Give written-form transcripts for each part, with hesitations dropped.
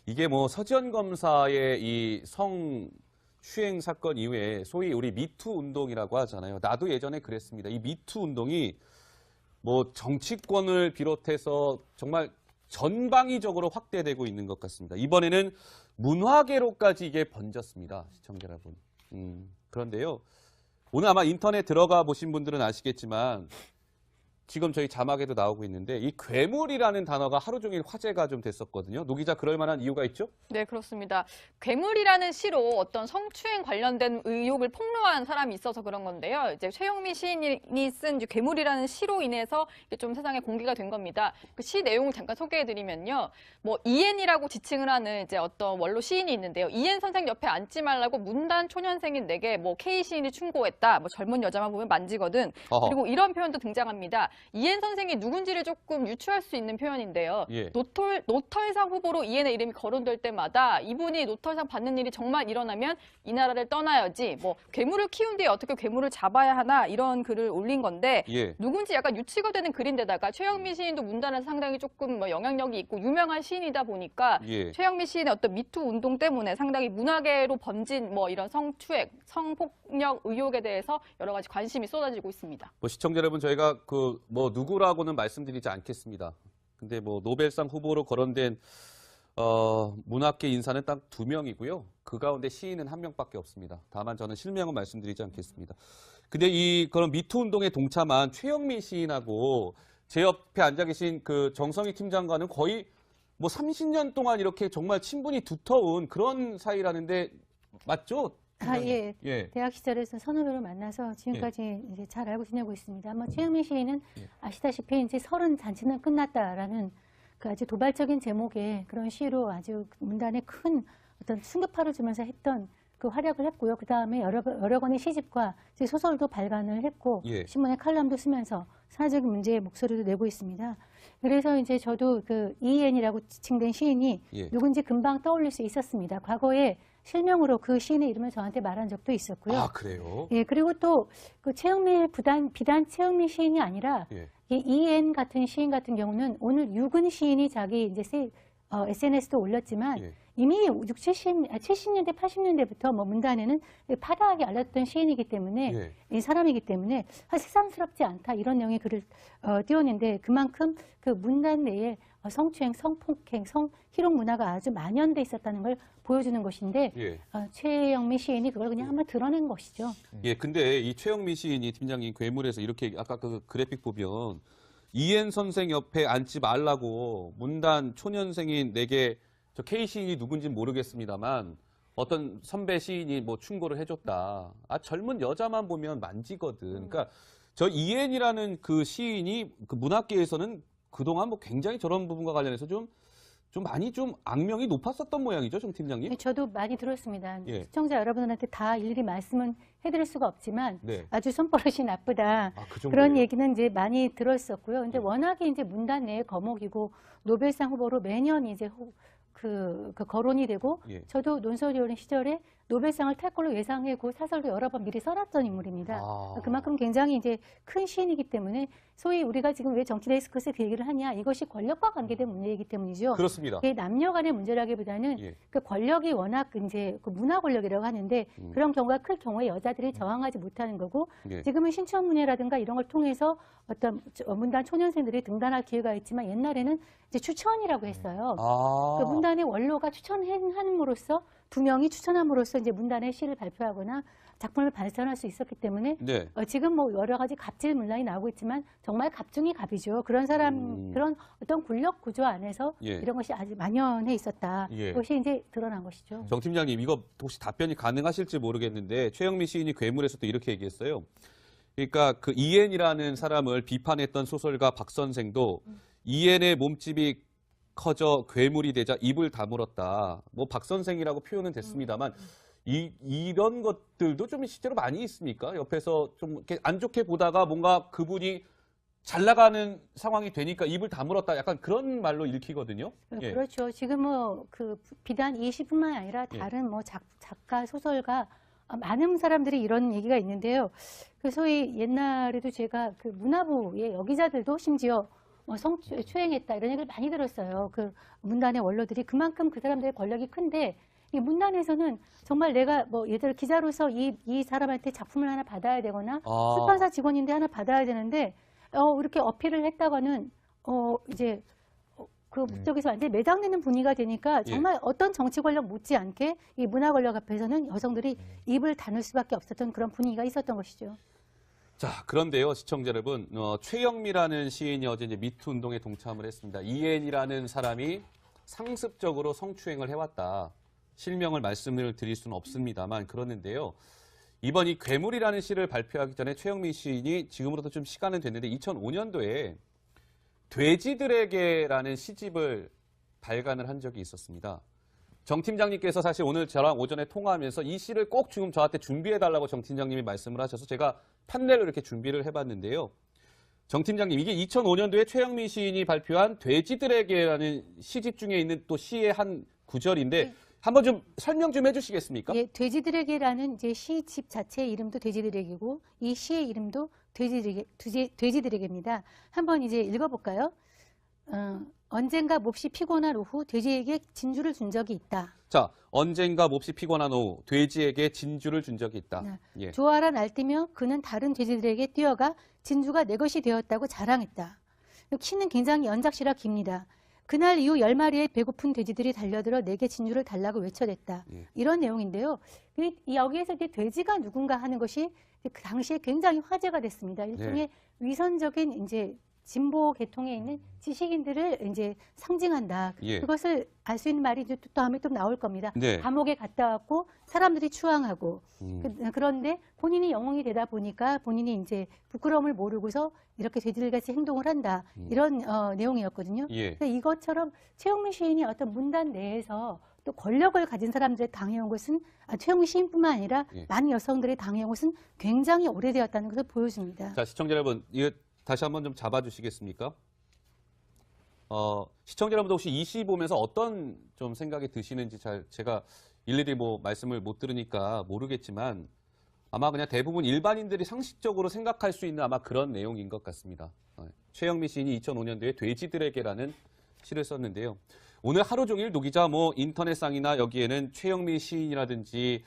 이게 뭐 서지현 검사의 이 성추행 사건 이후에 소위 우리 미투 운동이라고 하잖아요. 나도 예전에 그랬습니다. 이 미투 운동이 뭐 정치권을 비롯해서 정말 전방위적으로 확대되고 있는 것 같습니다. 이번에는 문화계로까지 이게 번졌습니다. 시청자 여러분. 그런데요. 오늘 아마 인터넷 들어가 보신 분들은 아시겠지만 지금 저희 자막에도 나오고 있는데 이 괴물이라는 단어가 하루 종일 화제가 좀 됐었거든요. 노 기자, 그럴 만한 이유가 있죠? 네, 그렇습니다. 괴물이라는 시로 어떤 성추행 관련된 의혹을 폭로한 사람이 있어서 그런 건데요. 이제 최영미 시인이 쓴 괴물이라는 시로 인해서 이게 좀 세상에 공개가 된 겁니다. 그 시 내용을 잠깐 소개해드리면요. 뭐 이엔이라고 지칭을 하는 이제 어떤 원로 시인이 있는데요. 이엔 선생 옆에 앉지 말라고 문단 초년생인 내게 뭐 K 시인이 충고했다. 뭐 젊은 여자만 보면 만지거든. 어허. 그리고 이런 표현도 등장합니다. 이엔 선생이 누군지를 조금 유추할 수 있는 표현인데요. 예. 노털상 후보로 이엔의 이름이 거론될 때마다 이분이 노털상 받는 일이 정말 일어나면 이 나라를 떠나야지, 뭐 괴물을 키운 뒤에 어떻게 괴물을 잡아야 하나, 이런 글을 올린 건데 예. 누군지 약간 유추가 되는 글인데다가 최영미 시인도 문단에서 상당히 조금 뭐 영향력이 있고 유명한 시인이다 보니까 예. 최영미 시인의 어떤 미투 운동 때문에 상당히 문화계로 번진 뭐 이런 성추행, 성폭력 의혹에 대해서 여러 가지 관심이 쏟아지고 있습니다. 뭐 시청자 여러분, 저희가 그 뭐 누구라고는 말씀드리지 않겠습니다. 근데 뭐 노벨상 후보로 거론된 문학계 인사는 딱 2명이고요. 그 가운데 시인은 1명밖에 없습니다. 다만 저는 실명은 말씀드리지 않겠습니다. 근데 이 그런 미투 운동에 동참한 최영미 시인하고 제 옆에 앉아 계신 그 정성희 팀장과는 거의 뭐 30년 동안 이렇게 정말 친분이 두터운 그런 사이라는데 맞죠? 예. 예. 대학 시절에서 선후배로 만나서 지금까지 이제 잘 알고 지내고 있습니다. 뭐 최영미 시인은 아시다시피 이제 30 잔치는 끝났다라는 그 아주 도발적인 제목의 그런 시로 아주 문단에 큰 어떤 충격파를 주면서 했던 그 활약을 했고요. 그 다음에 여러 권의 시집과 이제 소설도 발간을 했고 예. 신문에 칼럼도 쓰면서 사회적인 문제에 목소리도 내고 있습니다. 그래서 이제 저도 그 이엔이라고 지칭된 시인이 예. 누군지 금방 떠올릴 수 있었습니다. 과거에 실명으로 그 시인의 이름을 저한테 말한 적도 있었고요. 아, 그래요? 예, 그리고 또 그 최영미 비단 최영미 시인이 아니라 예. 이 이엔 같은 시인 같은 경우는 오늘 유근 시인이 자기 이제 SNS도 올렸지만 예. 이미 70년대, 80년대부터 뭐 문단에는 파다하게 알렸던 시인이기 때문에 예. 이 사람이기 때문에 새삼스럽지 않다 이런 내용의 글을 띄웠는데 그만큼 그 문단 내에 성추행, 성폭행, 성희롱 문화가 아주 만연돼 있었다는 걸 보여주는 것인데 예. 최영미 시인이 그걸 그냥 한번 드러낸 것이죠. 예, 근데 이 최영미 시인이 팀장님 괴물에서 이렇게 아까 그 그래픽 보면 이엔 선생 옆에 앉지 말라고 문단 초년생인 내게 저 K 시인이 누군지 모르겠습니다만 어떤 선배 시인이 뭐 충고를 해줬다. 아, 젊은 여자만 보면 만지거든. 그러니까 저 이엔이라는 그 시인이 그 문학계에서는 그동안 뭐 굉장히 저런 부분과 관련해서 좀 많이 좀 악명이 높았었던 모양이죠, 정 팀장님? 네, 저도 많이 들었습니다. 예. 시청자 여러분들한테 다 일일이 말씀은 해드릴 수가 없지만 네. 아주 손버릇이 나쁘다. 아, 그 정도예요? 그런 얘기는 이제 많이 들었었고요. 근데 예. 워낙에 이제 문단 내에 거목이고 노벨상 후보로 매년 이제 그 거론이 되고 예. 저도 논설위 원의 시절에 노벨상을 탈 걸로 예상하고 사설도 여러 번 미리 써놨던 인물입니다. 아. 그만큼 굉장히 이제 큰 시인이기 때문에 소위 우리가 지금 왜 정치 데스크에서 그 얘기를 하냐 이것이 권력과 관계된 문제이기 때문이죠. 그렇습니다. 이게 남녀 간의 문제라기보다는 예. 그 권력이 워낙 이제 그 문화 권력이라고 하는데 그런 경우가 클 경우에 여자들이 저항하지 못하는 거고 예. 지금은 신춘문예라든가 이런 걸 통해서 어떤 문단 초년생들이 등단할 기회가 있지만 옛날에는 이제 추천이라고 했어요. 아. 그 문단의 원로가 추천함으로써 2명이 추천함으로써 이제 문단의 시를 발표하거나 작품을 발전할 수 있었기 때문에 네. 지금 뭐 여러 가지 갑질 문란이 나오고 있지만 정말 갑중이 갑이죠. 그런 사람 그런 어떤 권력 구조 안에서 예. 이런 것이 아주 만연해 있었다. 예. 그것이 이제 드러난 것이죠. 정 팀장님, 이거 혹시 답변이 가능하실지 모르겠는데 최영미 시인이 괴물에서도 이렇게 얘기했어요. 그러니까 그 이엔이라는 사람을 비판했던 소설가 박 선생도 이엔의 몸집이 커져 괴물이 되자 입을 다물었다. 뭐 박 선생이라고 표현은 됐습니다만 이런 것들도 좀 실제로 많이 있습니까? 옆에서 좀 이렇게 안 좋게 보다가 뭔가 그분이 잘 나가는 상황이 되니까 입을 다물었다. 약간 그런 말로 읽히거든요. 예. 그렇죠. 지금 뭐 그 비단 이 시뿐만 아니라 다른 뭐 작가, 소설가 많은 사람들이 이런 얘기가 있는데요. 그 소위 옛날에도 제가 그 문화부의 여기자들도 심지어 뭐 성추행했다 이런 얘기를 많이 들었어요. 그 문단의 원로들이 그만큼 그 사람들의 권력이 큰데 이 문단에서는 정말 내가 뭐 예를 들어 기자로서 이 사람한테 작품을 하나 받아야 되거나 출판사 직원인데 하나 받아야 되는데 이렇게 어필을 했다가는 이제 그 목적에서 완전히 매장되는 분위기가 되니까 정말 어떤 정치 권력 못지않게 이 문화 권력 앞에서는 여성들이 입을 다물 수밖에 없었던 그런 분위기가 있었던 것이죠. 자, 그런데요, 시청자 여러분, 최영미라는 시인이 어제 이제 미투 운동에 동참을 했습니다. 이엔이라는 사람이 상습적으로 성추행을 해왔다. 실명을 말씀을 드릴 수는 없습니다만 그러는데요. 이번 이 괴물이라는 시를 발표하기 전에 최영미 시인이 지금으로도 좀 시간은 됐는데 2005년도에 돼지들에게라는 시집을 발간을 한 적이 있었습니다. 정 팀장님께서 사실 오늘 저랑 오전에 통화하면서 이 시를 꼭 지금 저한테 준비해달라고 정 팀장님이 말씀을 하셔서 제가 판넬로 이렇게 준비를 해봤는데요. 정 팀장님, 이게 2005년도에 최영미 시인이 발표한 돼지들에게라는 시집 중에 있는 또 시의 한 구절인데 한번 좀 설명 좀 해주시겠습니까? 예, 돼지들에게라는 이제 시집 자체의 이름도 돼지들에게고 이 시의 이름도 돼지들에게입니다. 한번 이제 읽어볼까요? 언젠가 몹시 피곤한 오후 돼지에게 진주를 준 적이 있다. 자, 언젠가 몹시 피곤한 오후 돼지에게 진주를 준 적이 있다. 예. 좋아라 날뛰며 그는 다른 돼지들에게 뛰어가 진주가 내 것이 되었다고 자랑했다. 키는 굉장히 연작시라 깁니다. 그날 이후 10마리의 배고픈 돼지들이 달려들어 내게 진주를 달라고 외쳐댔다. 예. 이런 내용인데요. 여기에서 이제 돼지가 누군가 하는 것이 그 당시에 굉장히 화제가 됐습니다. 일종의 위선적인 이제 진보 계통에 있는 지식인들을 이제 상징한다. 예. 그것을 알 수 있는 말이 이제 또 다음에 또 나올 겁니다. 네. 감옥에 갔다 왔고 사람들이 추앙하고 그런데 본인이 영웅이 되다 보니까 본인이 이제 부끄러움을 모르고서 이렇게 돼지들같이 행동을 한다. 이런 내용이었거든요. 예. 근데 이것처럼 최영미 시인이 어떤 문단 내에서 또 권력을 가진 사람들의 당해온 것은 최영미 시인뿐만 아니라 많은 여성들의 당해온 것은 굉장히 오래되었다는 것을 보여줍니다. 자, 시청자 여러분, 이거 다시 한번 좀 잡아주시겠습니까? 시청자 여러분도 혹시 이 시 보면서 어떤 좀 생각이 드시는지 제가 일일이 뭐 말씀을 못 들으니까 모르겠지만 아마 그냥 대부분 일반인들이 상식적으로 생각할 수 있는 아마 그런 내용인 것 같습니다. 최영미 시인이 2005년도에 돼지들에게라는 시를 썼는데요. 오늘 하루 종일 노기자 뭐 인터넷상이나 여기에는 최영미 시인이라든지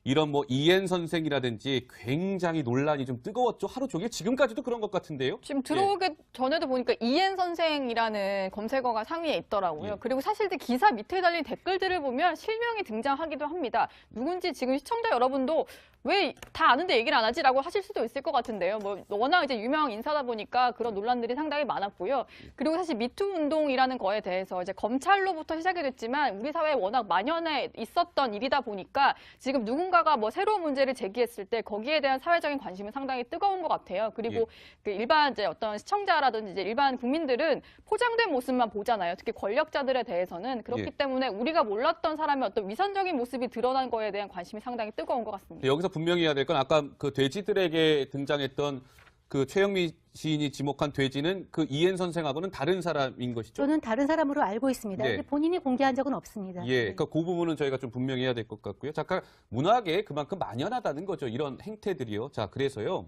이런 뭐 이엔 선생이라든지 굉장히 논란이 좀 뜨거웠죠. 하루 종일 지금까지도 그런 것 같은데요. 지금 들어오기 전에도 보니까 이엔 선생이라는 검색어가 상위에 있더라고요. 예. 그리고 사실 기사 밑에 달린 댓글들을 보면 실명이 등장하기도 합니다. 누군지 지금 시청자 여러분도 왜 다 아는데 얘기를 안 하지라고 하실 수도 있을 것 같은데요. 뭐 워낙 이제 유명 인사다 보니까 그런 논란들이 상당히 많았고요. 그리고 사실 미투 운동이라는 거에 대해서 이제 검찰로부터 시작이 됐지만 우리 사회에 워낙 만연해 있었던 일이다 보니까 지금 누군가가 뭐 새로운 문제를 제기했을 때 거기에 대한 사회적인 관심은 상당히 뜨거운 것 같아요. 그리고 그 일반 이제 어떤 시청자라든지 이제 일반 국민들은 포장된 모습만 보잖아요. 특히 권력자들에 대해서는 그렇기 때문에 우리가 몰랐던 사람의 어떤 위선적인 모습이 드러난 거에 대한 관심이 상당히 뜨거운 것 같습니다. 여기서 분명히 해야 될 건 아까 그 돼지들에게 등장했던 그 최영미 시인이 지목한 돼지는 그 이엔 선생하고는 다른 사람인 것이죠? 저는 다른 사람으로 알고 있습니다. 네. 근데 본인이 공개한 적은 없습니다. 예, 그 부분은 저희가 좀 분명히 해야 될 것 같고요. 잠깐 문학에 그만큼 만연하다는 거죠. 이런 행태들이요. 자, 그래서요.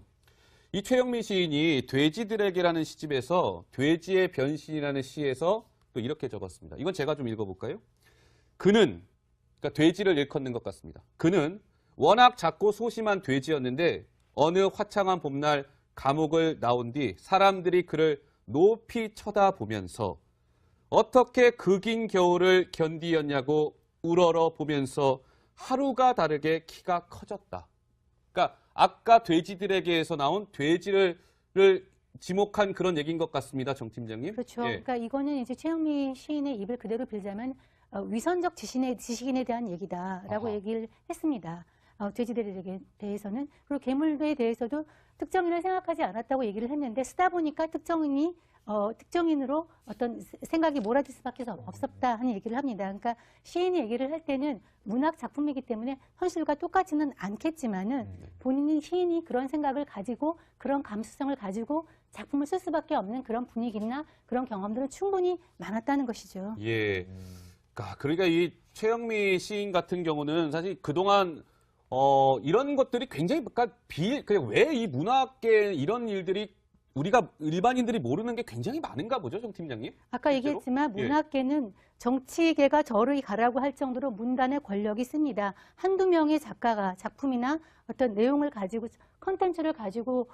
이 최영미 시인이 돼지들에게라는 시집에서 돼지의 변신이라는 시에서 또 이렇게 적었습니다. 이건 제가 좀 읽어볼까요? 그는, 그러니까 돼지를 일컫는 것 같습니다. 그는 워낙 작고 소심한 돼지였는데 어느 화창한 봄날 감옥을 나온 뒤 사람들이 그를 높이 쳐다보면서 어떻게 그 긴 겨울을 견디었냐고 우러러 보면서 하루가 다르게 키가 커졌다. 그러니까 아까 돼지들에게에서 나온 돼지를 지목한 그런 얘기인 것 같습니다, 정 팀장님. 그렇죠. 예. 그러니까 이거는 이제 최영미 시인의 입을 그대로 빌자면 위선적 지식인에 대한 얘기다라고 아하. 얘기를 했습니다. 돼지들에 대해서는. 그리고 괴물에 대해서도 특정인을 생각하지 않았다고 얘기를 했는데 쓰다 보니까 특정인으로 어떤 생각이 몰아들 수밖에 없었다 하는 얘기를 합니다. 그러니까 시인이 얘기를 할 때는 문학 작품이기 때문에 현실과 똑같지는 않겠지만은 본인이 시인이 그런 생각을 가지고 그런 감수성을 가지고 작품을 쓸 수밖에 없는 그런 분위기나 그런 경험들은 충분히 많았다는 것이죠. 예. 그러니까 이 최영미 시인 같은 경우는 사실 그동안 이런 것들이 굉장히 그냥 왜 이 문학계 이런 일들이 우리가 일반인들이 모르는 게 굉장히 많은가 보죠, 정 팀장님? 아까 실제로? 얘기했지만 예. 문학계는 정치계가 저리 가라고 할 정도로 문단의 권력이 씁니다. 한두 명의 작가가 작품이나 어떤 내용을 가지고 컨텐츠를 가지고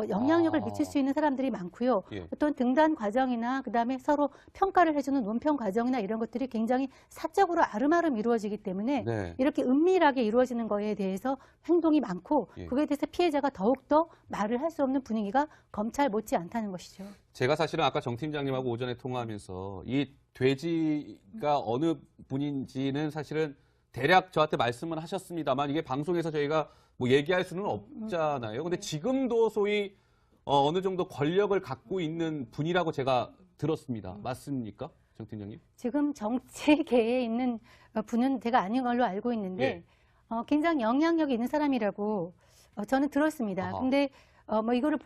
영향력을 미칠 수 있는 사람들이 많고요. 예. 어떤 등단 과정이나 그다음에 서로 평가를 해주는 논평 과정이나 이런 것들이 굉장히 사적으로 아름아름 이루어지기 때문에 네. 이렇게 은밀하게 이루어지는 거에 대해서 행동이 많고 예. 그거에 대해서 피해자가 더욱더 말을 할 수 없는 분위기가 검찰 못지 않다는 것이죠. 제가 사실은 아까 정 팀장님하고 오전에 통화하면서 이 돼지가 어느 분인지는 사실은 대략 저한테 말씀을 하셨습니다만 이게 방송에서 저희가 뭐 얘기할 수는 없잖아요. 근데 지금도 소위 어느 정도 권력을 갖고 있는 분이라고 제가 들었습니다. 맞습니까? 정 팀장님? 지금 정치계에 있는 분은 제가 아닌 걸로 알고 있는데 굉장히 영향력이 있는 사람이라고 저는 들었습니다. 아하. 근데 뭐 이거를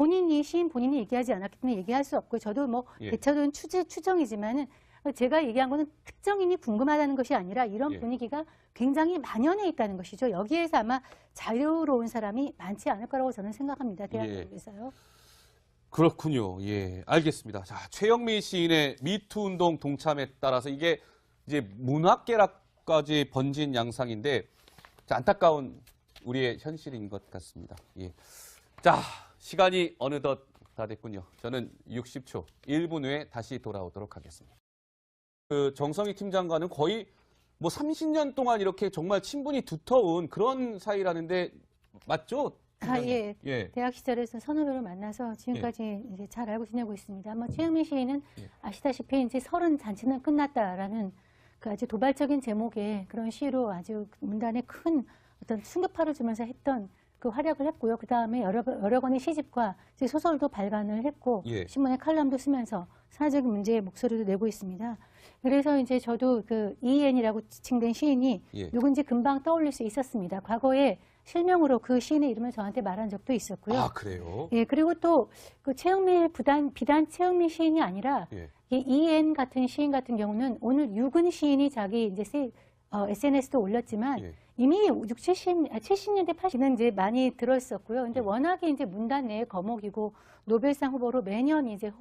시인 본인이 얘기하지 않았기 때문에 얘기할 수 없고 저도 뭐 예. 대체적인 추정이지만은 제가 얘기한 거는 특정인이 궁금하다는 것이 아니라 이런 예. 분위기가 굉장히 만연해 있다는 것이죠. 여기에서 아마 자유로운 사람이 많지 않을 거라고 저는 생각합니다. 대한민국에서요. 그렇군요. 예, 알겠습니다. 자, 최영미 시인의 미투 운동 동참에 따라서 이게 이제 문학계라까지 번진 양상인데 자, 안타까운 우리의 현실인 것 같습니다. 예. 자, 시간이 어느덧 다 됐군요. 저는 60초, 1분 후에 다시 돌아오도록 하겠습니다. 그 정성희 팀장과는 거의 뭐 30년 동안 이렇게 정말 친분이 두터운 그런 사이라는데 맞죠? 예. 예. 대학 시절에서 선후배로 만나서 지금까지 이제 잘 알고 지내고 있습니다. 뭐 최영미 시인은 아시다시피 이제 30 잔치는 끝났다라는 그 아주 도발적인 제목의 그런 시로 아주 문단에 큰 어떤 충격파를 주면서 했던 그 활약을 했고요. 그 다음에 여러 권의 시집과 이제 소설도 발간을 했고 예. 신문에 칼럼도 쓰면서 사회적인 문제에 목소리도 내고 있습니다. 그래서 이제 저도 그 이엔이라고 지칭된 시인이 예. 누군지 금방 떠올릴 수 있었습니다. 과거에 실명으로 그 시인의 이름을 저한테 말한 적도 있었고요. 아, 그래요? 예, 그리고 또 그 최영미 비단 최영미 시인이 아니라 예. 이 이엔 같은 시인 같은 경우는 오늘 유근 시인이 자기 이제 SNS도 올렸지만 예. 이미 70년대, 80년대 이제 많이 들었었고요. 근데 예. 워낙에 이제 문단 내의 거목이고 노벨상 후보로 매년 이제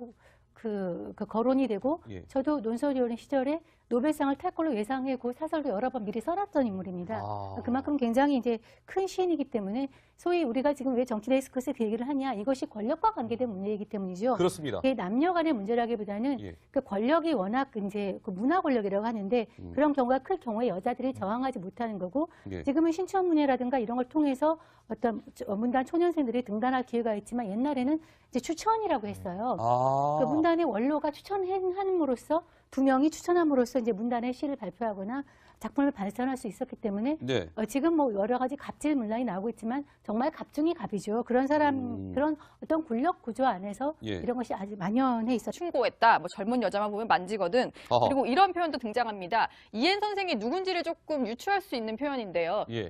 그 거론이 되고 예. 저도 논설이 오는 시절에 노벨상을 탈 걸로 예상하고 사설도 여러 번 미리 써놨던 인물입니다. 아. 그만큼 굉장히 이제 큰 시인이기 때문에 소위 우리가 지금 왜 정치 데스크에서 그 얘기를 하냐 이것이 권력과 관계된 문제이기 때문이죠. 그렇습니다. 이게 남녀 간의 문제라기보다는 예. 그 권력이 워낙 이제 그 문화 권력이라고 하는데 그런 경우가 클 경우에 여자들이 저항하지 못하는 거고 예. 지금은 신춘문예라든가 이런 걸 통해서 어떤 문단 초년생들이 등단할 기회가 있지만 옛날에는 이제 추천이라고 했어요. 아. 그 문단의 원로가 추천함으로써 두 명이 추천함으로써 이제 문단의 시를 발표하거나 작품을 발전할 수 있었기 때문에 네. 지금 뭐 여러 가지 갑질 문란이 나오고 있지만 정말 갑중이 갑이죠. 그런 사람 그런 어떤 권력 구조 안에서 예. 이런 것이 아주 만연해 있었죠. 충고했다. 뭐 젊은 여자만 보면 만지거든. 어허. 그리고 이런 표현도 등장합니다. 이엔 선생이 누군지를 조금 유추할 수 있는 표현인데요. 예.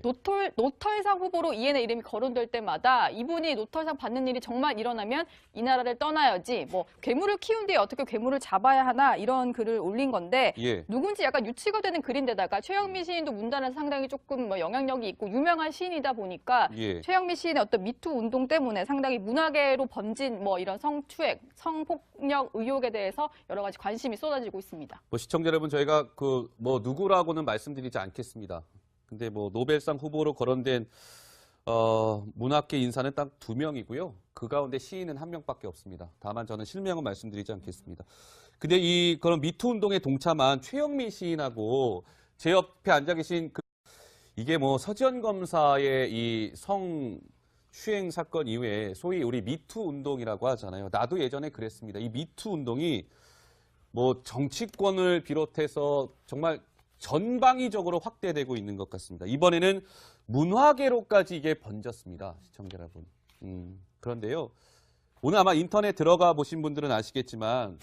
노털상 후보로 이엔의 이름이 거론될 때마다 이분이 노털상 받는 일이 정말 일어나면 이 나라를 떠나야지. 뭐 괴물을 키운 뒤에 어떻게 괴물을 잡아야 하나 이런 글을 올린 건데 예. 누군지 약간 유치가 되는 글인데다가 최영미 시인도 문단에서 상당히 조금 뭐 영향력이 있고 유명한 시인이다 보니까 예. 최영미 시인의 어떤 미투 운동 때문에 상당히 문학계로 번진 뭐 이런 성추행, 성폭력 의혹에 대해서 여러 가지 관심이 쏟아지고 있습니다. 뭐 시청자 여러분 저희가 그 뭐 누구라고는 말씀드리지 않겠습니다. 근데 뭐 노벨상 후보로 거론된 문학계 인사는 딱 2명이고요. 그 가운데 시인은 1명밖에 없습니다. 다만 저는 실명은 말씀드리지 않겠습니다. 근데 그런 미투 운동에 동참한 최영미 시인하고 제 옆에 앉아 계신 이게 뭐 서지현 검사의 이 성추행 사건 이후에 소위 우리 미투 운동이라고 하잖아요. 나도 예전에 그랬습니다. 이 미투 운동이 뭐 정치권을 비롯해서 정말 전방위적으로 확대되고 있는 것 같습니다. 이번에는 문화계로까지 이게 번졌습니다. 시청자 여러분. 그런데요. 오늘 아마 인터넷 들어가 보신 분들은 아시겠지만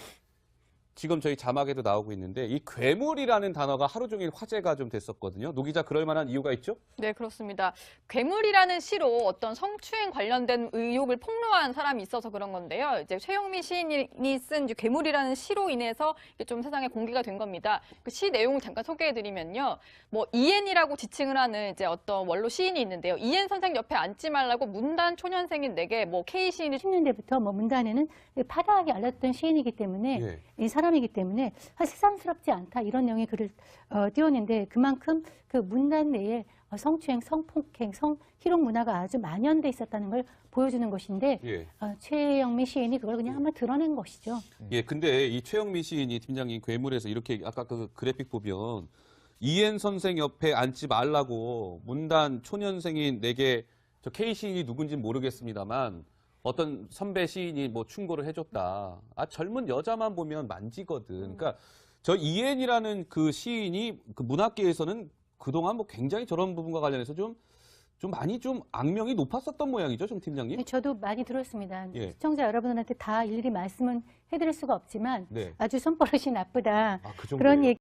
지금 저희 자막에도 나오고 있는데 이 괴물이라는 단어가 하루 종일 화제가 좀 됐었거든요. 노 기자 그럴 만한 이유가 있죠? 네, 그렇습니다. 괴물이라는 시로 어떤 성추행 관련된 의혹을 폭로한 사람이 있어서 그런 건데요. 이제 최영미 시인이 쓴 이제 괴물이라는 시로 인해서 이게 좀 세상에 공개가 된 겁니다. 그 시 내용을 잠깐 소개해드리면요. 뭐 이엔이라고 지칭을 하는 이제 어떤 원로 시인이 있는데요. 이엔 선생 옆에 앉지 말라고 문단 초년생인 내게 뭐 K 시인이 10년대부터 뭐 문단에는 파다하게 알렸던 시인이기 때문에 예. 이 사람이기 때문에 사실 새삼스럽지 않다 이런 내용의 글을 띄웠는데 그만큼 그 문단 내에 성추행, 성폭행, 성희롱 문화가 아주 만연돼 있었다는 걸 보여주는 것인데 예. 최영미 시인이 그걸 그냥 한번 드러낸 것이죠. 예, 근데 이 최영미 시인이 팀장님 괴물에서 이렇게 아까 그 그래픽 보면 이엔 선생 옆에 앉지 말라고 문단 초년생인 내게 저 K 시인이 누군지 모르겠습니다만 어떤 선배 시인이 뭐 충고를 해줬다. 아 젊은 여자만 보면 만지거든. 그러니까 저 이엔이라는 그 시인이 그 문학계에서는 그동안 뭐 굉장히 저런 부분과 관련해서 좀 많이 좀 악명이 높았었던 모양이죠, 정 팀장님? 저도 많이 들었습니다. 예. 시청자 여러분들한테 다 일일이 말씀은 해드릴 수가 없지만 네. 아주 손버릇이 나쁘다 아, 그 정도예요? 그런 얘기